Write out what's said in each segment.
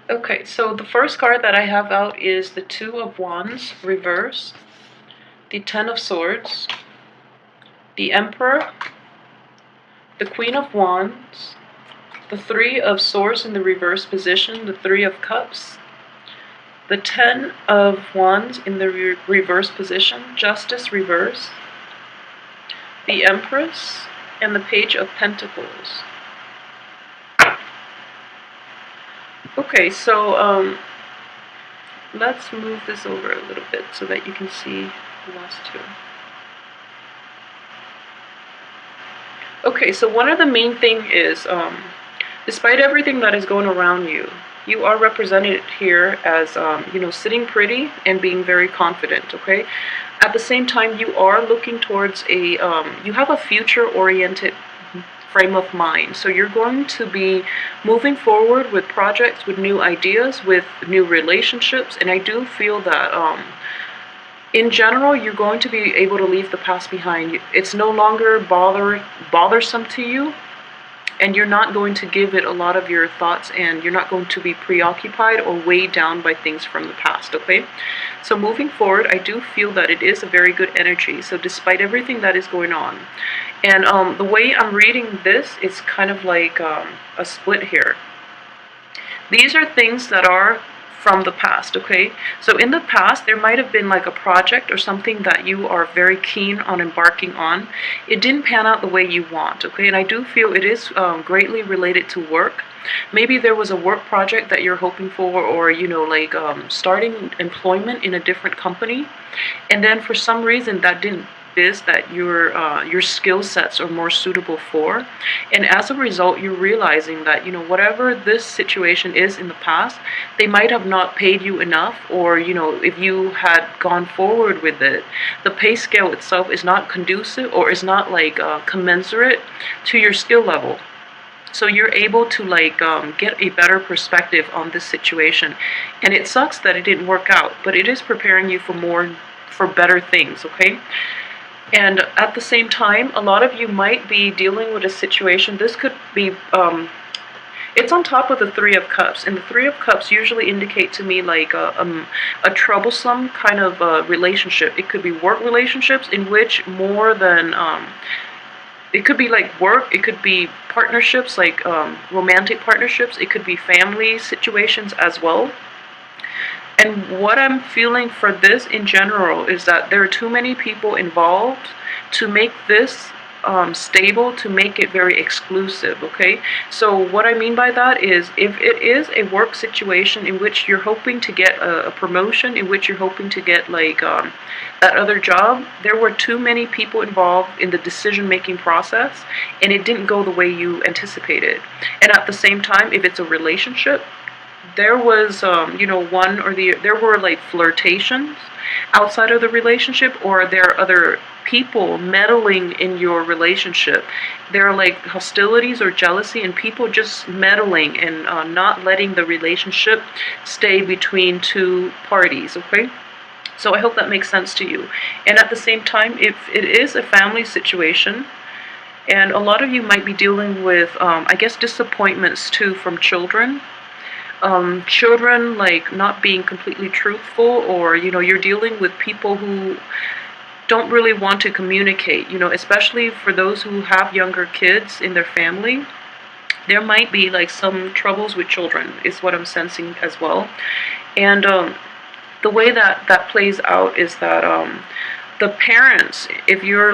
Okay, so the first card that I have out is the Two of Wands reverse, the Ten of Swords, the Emperor, the Queen of Wands, the Three of Swords in the reverse position, the Three of Cups, the Ten of Wands in the reverse position, Justice reverse, the Empress, and the Page of Pentacles. Okay, so let's move this over a little bit so that you can see the last two. Okay, so one of the main thing is, despite everything that is going around you, you are represented here as, sitting pretty and being very confident, okay? At the same time, you are looking towards you have a future-oriented frame of mind. So you're going to be moving forward with projects, with new ideas, with new relationships, and I do feel that, in general, you're going to be able to leave the past behind. It's no longer bothersome to you, and you're not going to give it a lot of your thoughts, and you're not going to be preoccupied or weighed down by things from the past, okay? So moving forward, I do feel that it is a very good energy, so despite everything that is going on. And the way I'm reading this is kind of like a split here. These are things that are from the past, okay? So in the past, there might have been like a project or something that you are very keen on embarking on. It didn't pan out the way you want, okay? And I do feel it is greatly related to work. Maybe there was a work project that you're hoping for, or, starting employment in a different company. And then for some reason that didn't that your skill sets are more suitable for, and as a result you're realizing that whatever this situation is in the past, they might have not paid you enough, or if you had gone forward with it, the pay scale itself is not conducive or is not commensurate to your skill level. So you're able to get a better perspective on this situation, and it sucks that it didn't work out, but it is preparing you for better things, okay? And at the same time, a lot of you might be dealing with a situation. This could be, it's on top of the Three of Cups. And the Three of Cups usually indicate to me like a troublesome kind of relationship. It could be work relationships in which more than, it could be like work, it could be partnerships, like romantic partnerships. It could be family situations as well. And what I'm feeling for this in general is that there are too many people involved to make this stable, to make it very exclusive, okay? So what I mean by that is, if it is a work situation in which you're hoping to get a promotion, in which you're hoping to get that other job, there were too many people involved in the decision-making process, and it didn't go the way you anticipated. And at the same time, if it's a relationship, there was, there were like flirtations outside of the relationship, or there are other people meddling in your relationship. There are like hostilities or jealousy, and people just meddling and not letting the relationship stay between two parties, okay? So I hope that makes sense to you. And at the same time, if it is a family situation, and a lot of you might be dealing with, disappointments too from children. Children like not being completely truthful, or you're dealing with people who don't really want to communicate, especially for those who have younger kids in their family. There might be like some troubles with children is what I'm sensing as well. And the way that plays out is that the parents, if you're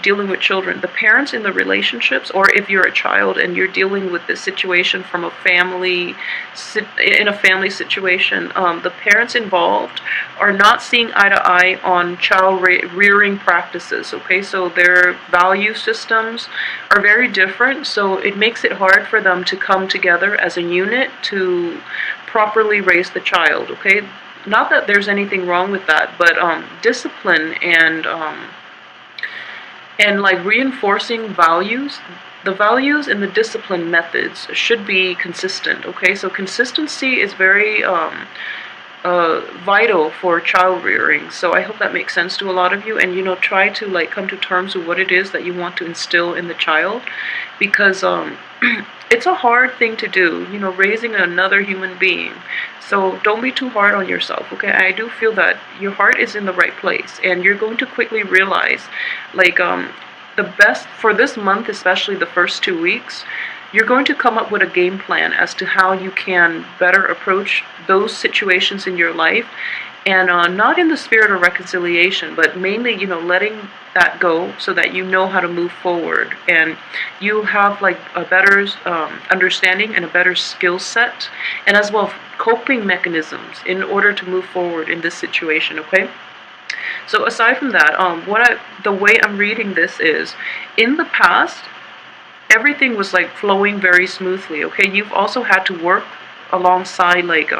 dealing with children, the parents in the relationships, or if you're a child and you're dealing with this situation from a family situation, the parents involved are not seeing eye to eye on child rearing practices, okay? So their value systems are very different, so it makes it hard for them to come together as a unit to properly raise the child, okay? Not that there's anything wrong with that, but discipline and reinforcing values, the values and the discipline methods should be consistent, okay? So consistency is very vital for child rearing. So I hope that makes sense to a lot of you, and try to like come to terms with what it is that you want to instill in the child, because it's a hard thing to do, raising another human being. So don't be too hard on yourself, okay? I do feel that your heart is in the right place, and you're going to quickly realize, like, the best for this month, especially the first 2 weeks, you're going to come up with a game plan as to how you can better approach those situations in your life, and not in the spirit of reconciliation, but mainly, letting that go so that you know how to move forward, and you have like a better understanding and a better skill set, and as well coping mechanisms in order to move forward in this situation, okay? So aside from that, the way I'm reading this is, in the past, everything was like flowing very smoothly, okay? You've also had to work alongside, like,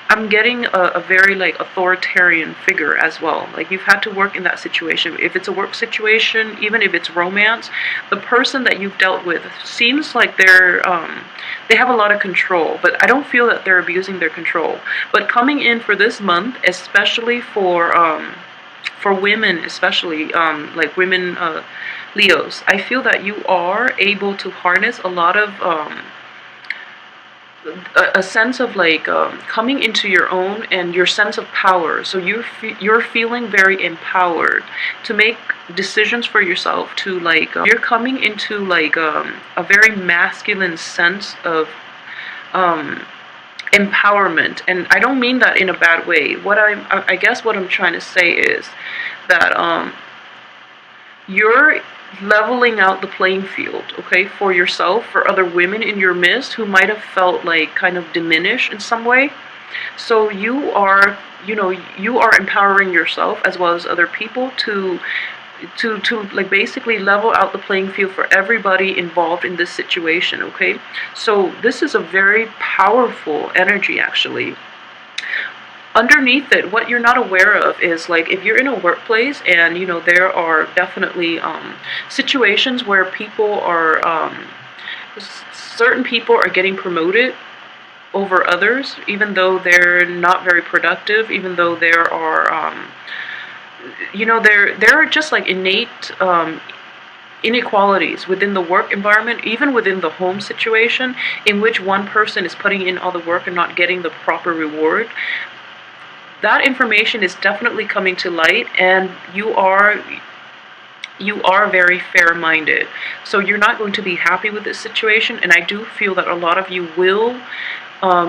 I'm getting a very like authoritarian figure as well. Like, you've had to work in that situation. If it's a work situation, even if it's romance, the person that you've dealt with seems like they have a lot of control, but I don't feel that they're abusing their control. But coming in for this month, especially for women, especially like women, Leos, I feel that you are able to harness a lot of a sense of like coming into your own and your sense of power. So you're feeling very empowered to make decisions for yourself. To like you're coming into like a very masculine sense of empowerment, and I don't mean that in a bad way. I guess what I'm trying to say is that you're leveling out the playing field, okay, for yourself, for other women in your midst who might have felt like kind of diminished in some way. So you are empowering yourself as well as other people to like basically level out the playing field for everybody involved in this situation, okay? So this is a very powerful energy, actually. Underneath it, what you're not aware of is, like, if you're in a workplace and there are definitely situations where people are certain people are getting promoted over others, even though they're not very productive, even though there are there are just like innate inequalities within the work environment, even within the home situation, in which one person is putting in all the work and not getting the proper reward. That information is definitely coming to light, and you are very fair-minded. So you're not going to be happy with this situation, and I do feel that a lot of you will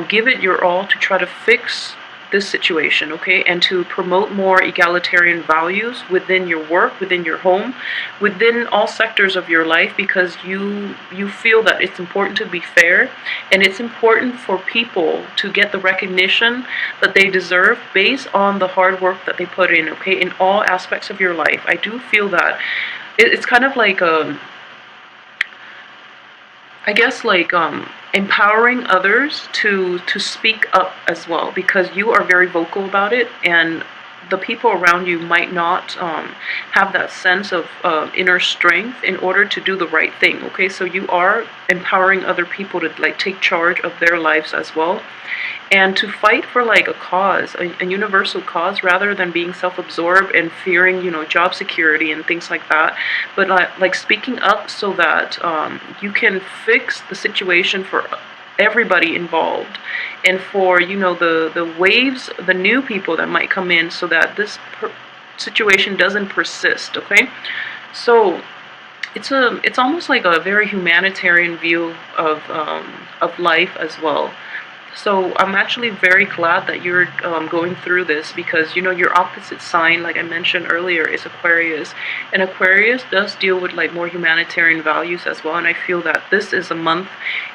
give it your all to try to fix this situation, okay, and to promote more egalitarian values within your work, within your home, within all sectors of your life, because you feel that it's important to be fair, and it's important for people to get the recognition that they deserve based on the hard work that they put in, okay, in all aspects of your life. I do feel that it's kind of like I guess like empowering others to speak up as well, because you are very vocal about it, and the people around you might not have that sense of inner strength in order to do the right thing, okay? So you are empowering other people to like take charge of their lives as well, and to fight for like a cause, a universal cause, rather than being self-absorbed and fearing, job security and things like that. But like speaking up so that you can fix the situation for everybody involved, and for the waves, the new people that might come in, so that this situation doesn't persist, okay? So it's almost like a very humanitarian view of life as well. So I'm actually very glad that you're going through this, because your opposite sign, like I mentioned earlier, is Aquarius, and Aquarius does deal with like more humanitarian values as well. And I feel that this is a month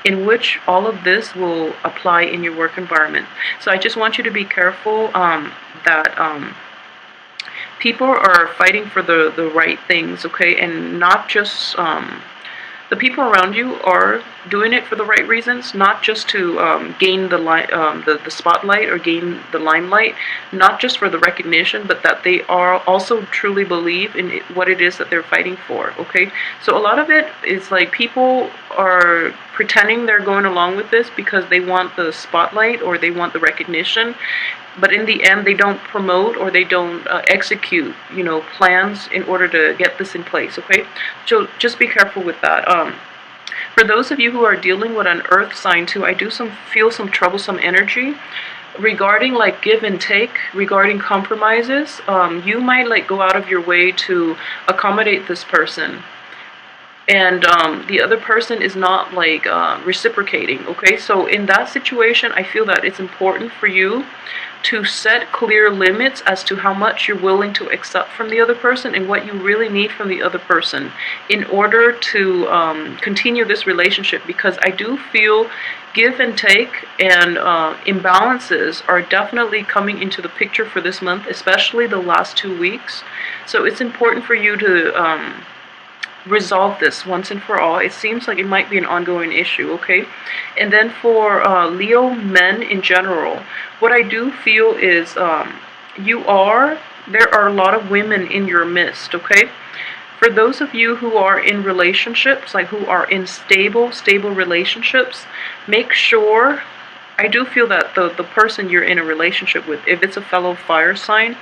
in which all of this will apply in your work environment. So I just want you to be careful that people are fighting for the right things, okay, and not just the people around you are doing it for the right reasons, not just to gain the spotlight or gain the limelight, not just for the recognition, but that they are also truly believe in what it is that they're fighting for. Okay, so a lot of it is like people are pretending they're going along with this because they want the spotlight or they want the recognition, but in the end they don't promote or they don't execute, plans in order to get this in place. Okay, so just be careful with that. For those of you who are dealing with an earth sign too, I do feel some troublesome energy regarding like give and take, regarding compromises. You might like go out of your way to accommodate this person, and the other person is not like reciprocating. Okay, so in that situation, I feel that it's important for you to set clear limits as to how much you're willing to accept from the other person and what you really need from the other person in order to continue this relationship, because I do feel give and take and imbalances are definitely coming into the picture for this month, especially the last 2 weeks. So it's important for you to resolve this once and for all. It seems like it might be an ongoing issue. Okay, and then for Leo men in general, what I do feel is there are a lot of women in your midst. Okay, for those of you who are in relationships, like who are in stable relationships, make sure, I do feel that the person you're in a relationship with, if it's a fellow fire sign,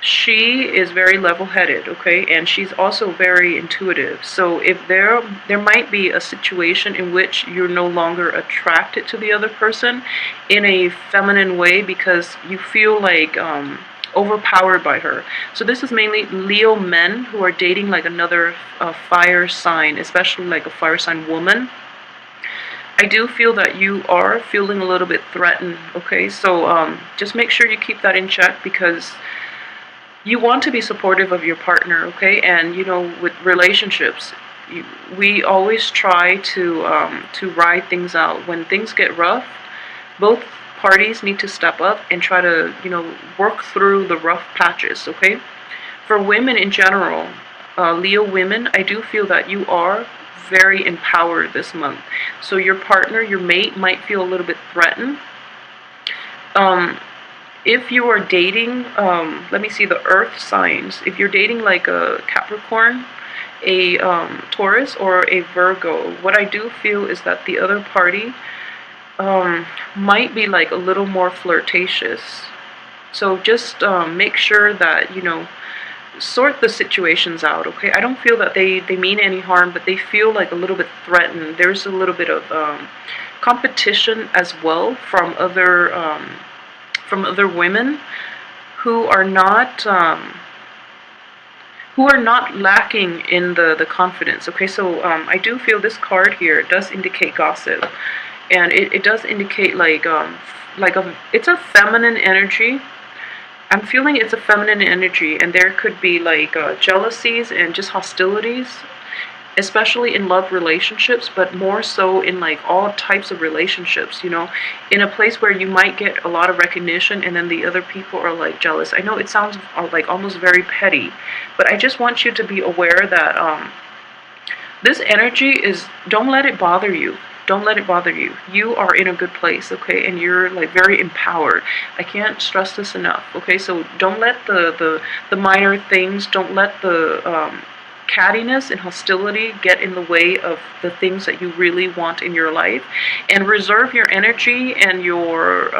she is very level-headed, okay, and she's also very intuitive. So if there might be a situation in which you're no longer attracted to the other person in a feminine way because you feel like overpowered by her. So this is mainly Leo men who are dating like another fire sign, especially like a fire sign woman. I do feel that you are feeling a little bit threatened. Okay, so just make sure you keep that in check, because you want to be supportive of your partner. Okay, and with relationships, we always try to ride things out. When things get rough, both parties need to step up and try to work through the rough patches. Okay, for women in general, Leo women, I do feel that you are very empowered this month. So your partner, your mate, might feel a little bit threatened. If you are dating, let me see the earth signs. If you're dating like a Capricorn, a Taurus, or a Virgo, what I do feel is that the other party might be like a little more flirtatious. So just make sure that, sort the situations out. Okay, I don't feel that they mean any harm, but they feel like a little bit threatened. There's a little bit of competition as well from other women who are not lacking in the confidence. Okay, so I do feel this card here does indicate gossip, and it does indicate it's a feminine energy. I'm feeling it's a feminine energy, and there could be like jealousies and just hostilities, especially in love relationships, but more so in like all types of relationships, in a place where you might get a lot of recognition and then the other people are like jealous. I know it sounds like almost very petty, but I just want you to be aware that this energy is, don't let it bother you. Don't let it bother you. You are in a good place, okay, and you're like very empowered. I can't stress this enough. Okay, so don't let the minor things, don't let the cattiness and hostility get in the way of the things that you really want in your life, and reserve your energy and your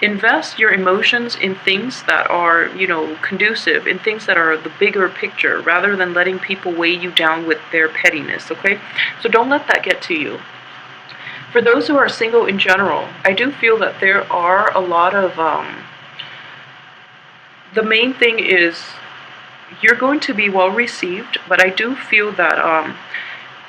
invest your emotions in things that are conducive, in things that are the bigger picture, rather than letting people weigh you down with their pettiness. Okay, so don't let that get to you. For those who are single in general, I do feel that there are a lot of the main thing is you're going to be well received, but I do feel that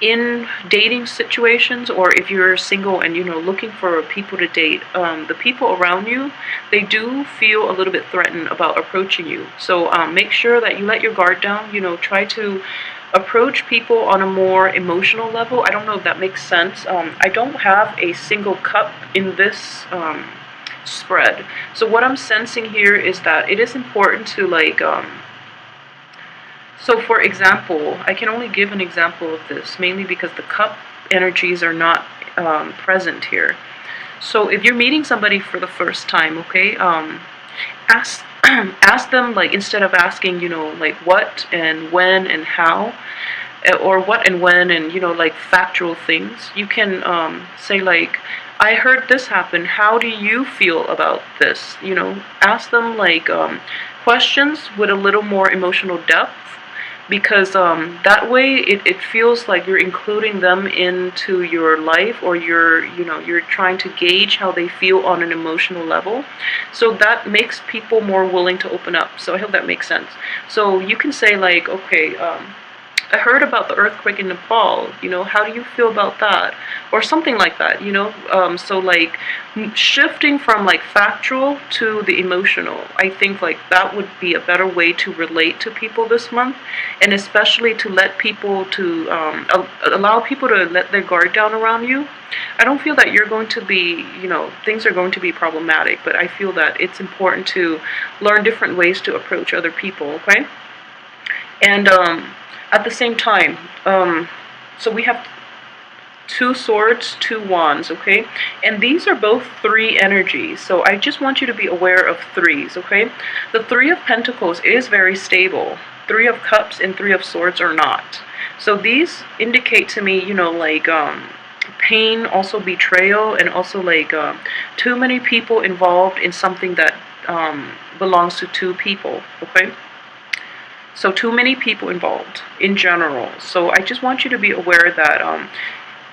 in dating situations, or if you're single and looking for people to date, the people around you, they do feel a little bit threatened about approaching you. So make sure that you let your guard down. Try to approach people on a more emotional level. I don't know if that makes sense. I don't have a single cup in this spread. So what I'm sensing here is that it is important to so for example, I can only give an example of this, mainly because the cup energies are not present here. So if you're meeting somebody for the first time, okay, ask ask them, like, instead of asking, like, what and when and how, or what and when, and like factual things, you can say, like, I heard this happen, how do you feel about this? Ask them, like, questions with a little more emotional depth, because that way it feels like you're including them into your life, or you're trying to gauge how they feel on an emotional level. So that makes people more willing to open up. So I hope that makes sense. So you can say, like, okay, I heard about the earthquake in Nepal, how do you feel about that? Or something like that. So, like, shifting from, like, factual to the emotional, I think, like, that would be a better way to relate to people this month, and especially to let people to, allow people to let their guard down around you. I don't feel that you're going to be, things are going to be problematic, but I feel that it's important to learn different ways to approach other people, okay? And, at the same time, so we have 2 swords, 2 wands, okay? And these are both 3 energies, so I just want you to be aware of 3s, okay? The 3 of Pentacles is very stable. 3 of Cups and 3 of Swords are not. So these indicate to me, like, pain, also betrayal, and also, like, too many people involved in something that belongs to 2 people, okay? So too many people involved in general. So I just want you to be aware that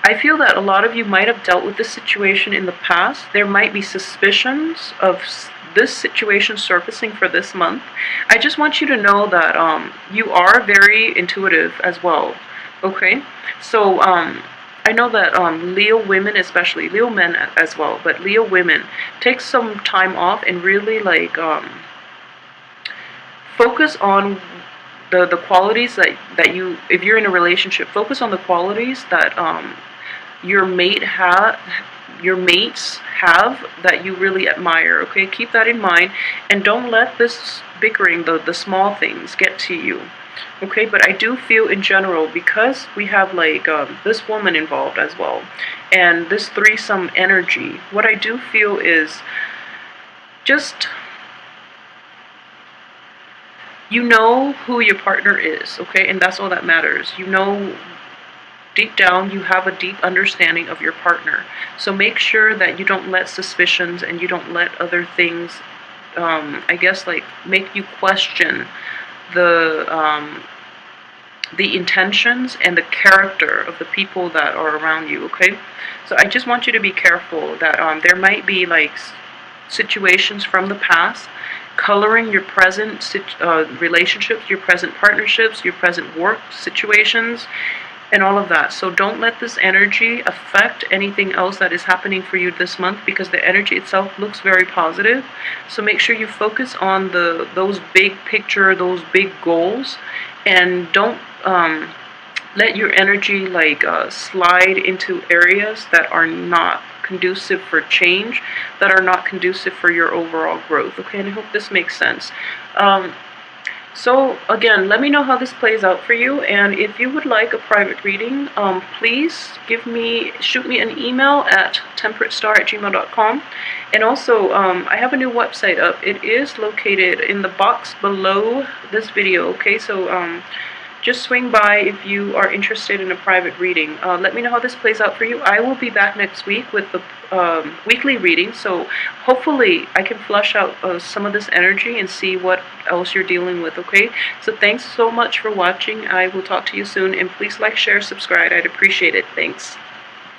I feel that a lot of you might have dealt with this situation in the past. There might be suspicions of this situation surfacing for this month. I just want you to know that you are very intuitive as well. Okay? So I know that Leo women, especially Leo men as well, but Leo women, take some time off and really, like, focus on the qualities that you, if you're in a relationship, focus on the qualities that your mates have that you really admire, okay? Keep that in mind, and don't let this bickering, the small things, get to you, okay? But I do feel in general, because we have, like, this woman involved as well, and this threesome energy, what I do feel is just, you know who your partner is, okay? And that's all that matters. Deep down, you have a deep understanding of your partner. So make sure that you don't let suspicions and you don't let other things, I guess, like, make you question the intentions and the character of the people that are around you, okay? So I just want you to be careful that there might be, like, situations from the past coloring your present relationships, your present partnerships, your present work situations, and all of that. So don't let this energy affect anything else that is happening for you this month, because the energy itself looks very positive. So make sure you focus on those big picture, those big goals, and don't let your energy, like, slide into areas that are not conducive for change, that are not conducive for your overall growth, okay? And I hope this makes sense. So again, let me know how this plays out for you, and if you would like a private reading, please shoot me an email at temperatestar@gmail.com. And also, I have a new website up. It is located in the box below this video, okay? So just swing by if you are interested in a private reading. Let me know how this plays out for you. I will be back next week with the weekly reading, so hopefully I can flush out some of this energy and see what else you're dealing with, okay? So thanks so much for watching. I will talk to you soon, and please like, share, subscribe. I'd appreciate it. Thanks.